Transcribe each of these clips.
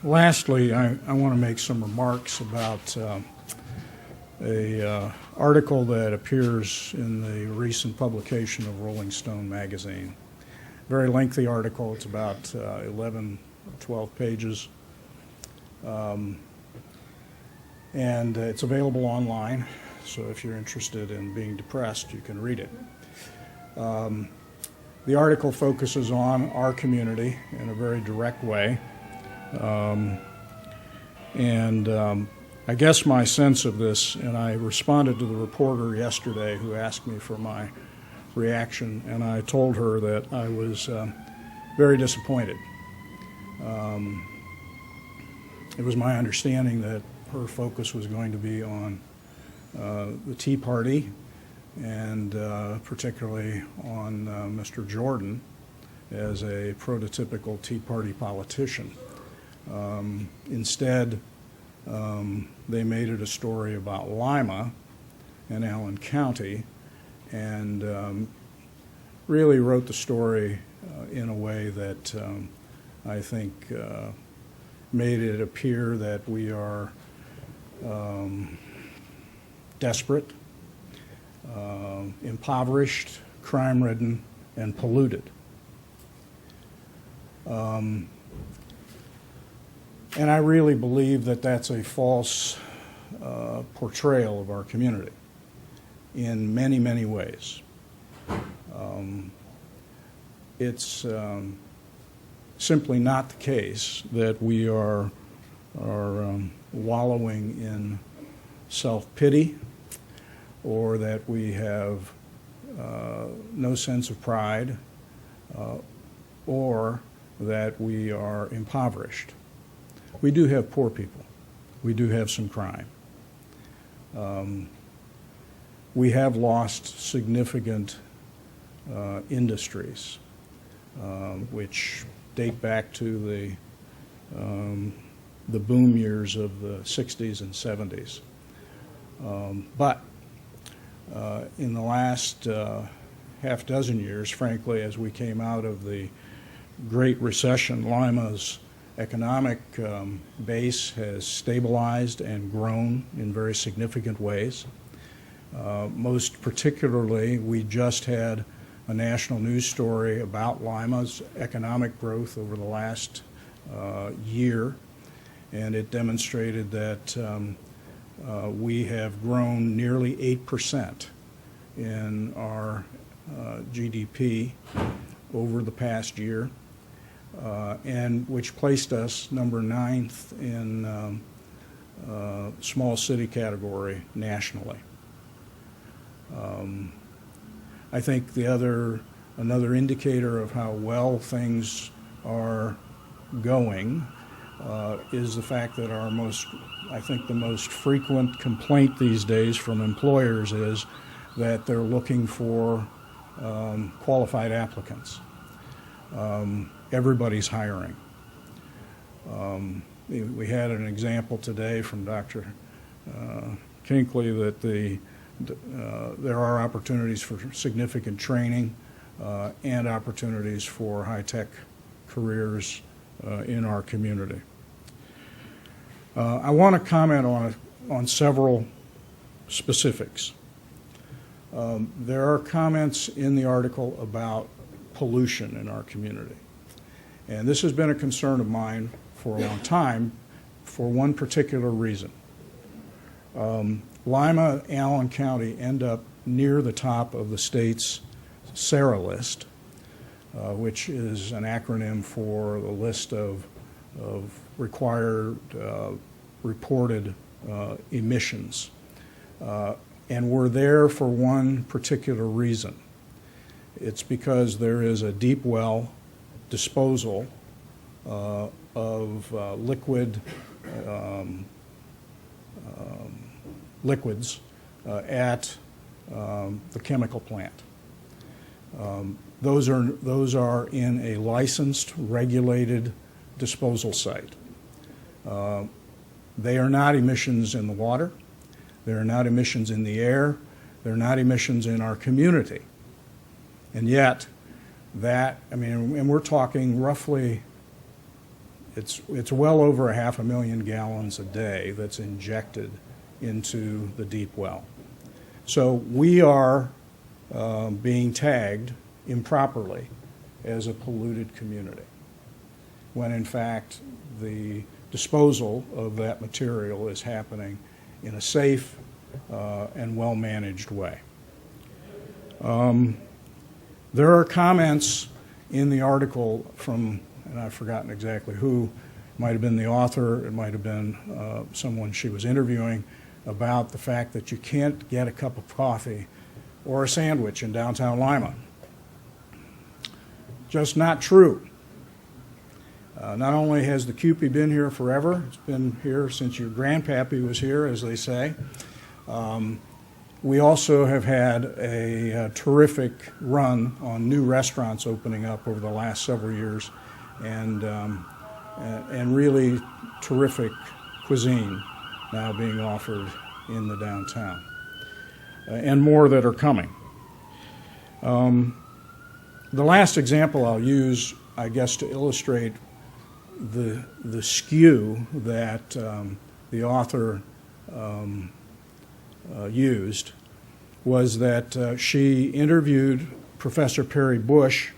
Lastly, I want to make some remarks about an article that appears in the recent publication of Rolling Stone magazine. Very lengthy article. It's about 11, 12 pages. And it's available online, so if you're interested in being depressed, you can read it. The article focuses on our community in a very direct way. I guess my sense of this, and I responded to the reporter yesterday who asked me for my reaction, and I told her that I was very disappointed. It was my understanding that her focus was going to be on the Tea Party, and particularly on Mr. Jordan as a prototypical Tea Party politician. Instead, they made it a story about Lima and Allen County, and really wrote the story in a way that I think made it appear that we are desperate, impoverished, crime-ridden, and polluted. And I really believe that that's a false portrayal of our community in many, many ways. It's simply not the case that we are wallowing in self-pity, or that we have no sense of pride, or that we are impoverished. We do have poor people. We do have some crime. We have lost significant industries, which date back to the boom years of the 60s and 70s. But in the last half dozen years, frankly, as we came out of the Great Recession, Lima's economic base has stabilized and grown in very significant ways. Most particularly, we just had a national news story about Lima's economic growth over the last year, and it demonstrated that we have grown nearly 8% in our GDP over the past year. And which placed us number 9th in small city category nationally. I think another indicator of how well things are going is the fact that the most frequent complaint these days from employers is that they're looking for qualified applicants. Everybody's hiring. We had an example today from Dr. Kinkley that there are opportunities for significant training and opportunities for high-tech careers in our community. I want to comment on several specifics. There are comments in the article about pollution in our community. And this has been a concern of mine for a long time for one particular reason. Lima, Allen County end up near the top of the state's SARA list, which is an acronym for the list of required reported emissions. And we're there for one particular reason. It's because there is a deep well disposal of liquids at the chemical plant. Those are in a licensed, regulated disposal site. They are not emissions in the water. They are not emissions in the air. They're not emissions in our community. And yet, and we're talking roughly it's well over 500,000 gallons a day that's injected into the deep well. So we are being tagged improperly as a polluted community, when in fact the disposal of that material is happening in a safe and well-managed way. There are comments in the article from, and I've forgotten exactly who, it might have been the author, it might have been someone she was interviewing, about the fact that you can't get a cup of coffee or a sandwich in downtown Lima. Just not true. Not only has the CUPE been here forever, it's been here since your grandpappy was here, as they say. We also have had a terrific run on new restaurants opening up over the last several years, and really terrific cuisine now being offered in the downtown, and more that are coming. The last example I'll use, I guess, to illustrate the skew that the author used was that she interviewed Professor Perry Bush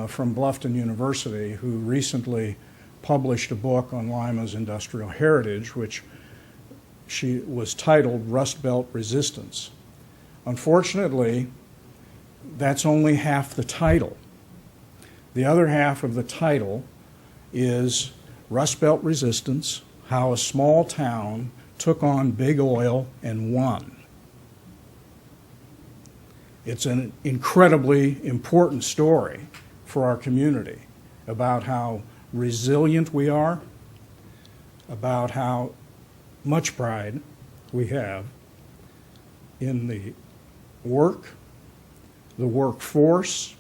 from Bluffton University, who recently published a book on Lima's industrial heritage, which was titled Rust Belt Resistance. Unfortunately, that's only half the title. The other half of the title is Rust Belt Resistance, How a Small Town Took on Big Oil and Won. It's an incredibly important story for our community about how resilient we are, about how much pride we have in the work, the workforce,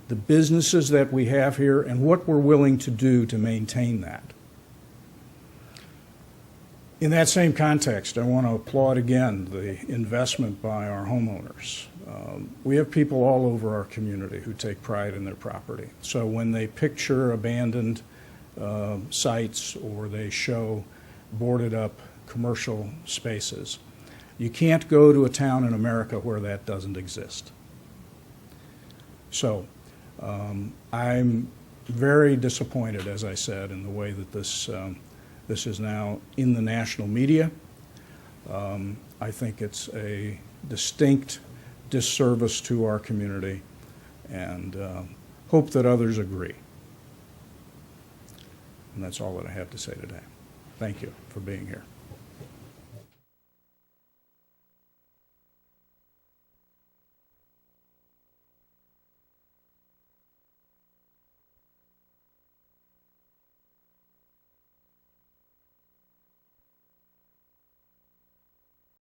the businesses that we have here, and what we're willing to do to maintain that. In that same context, I want to applaud again the investment by our homeowners. We have people all over our community who take pride in their property. So when they picture abandoned sites or they show boarded up commercial spaces, you can't go to a town in America where that doesn't exist. So I'm very disappointed, as I said, in the way that this is now in the national media. I think it's a distinct disservice to our community, and hope that others agree. And that's all that I have to say today. Thank you for being here.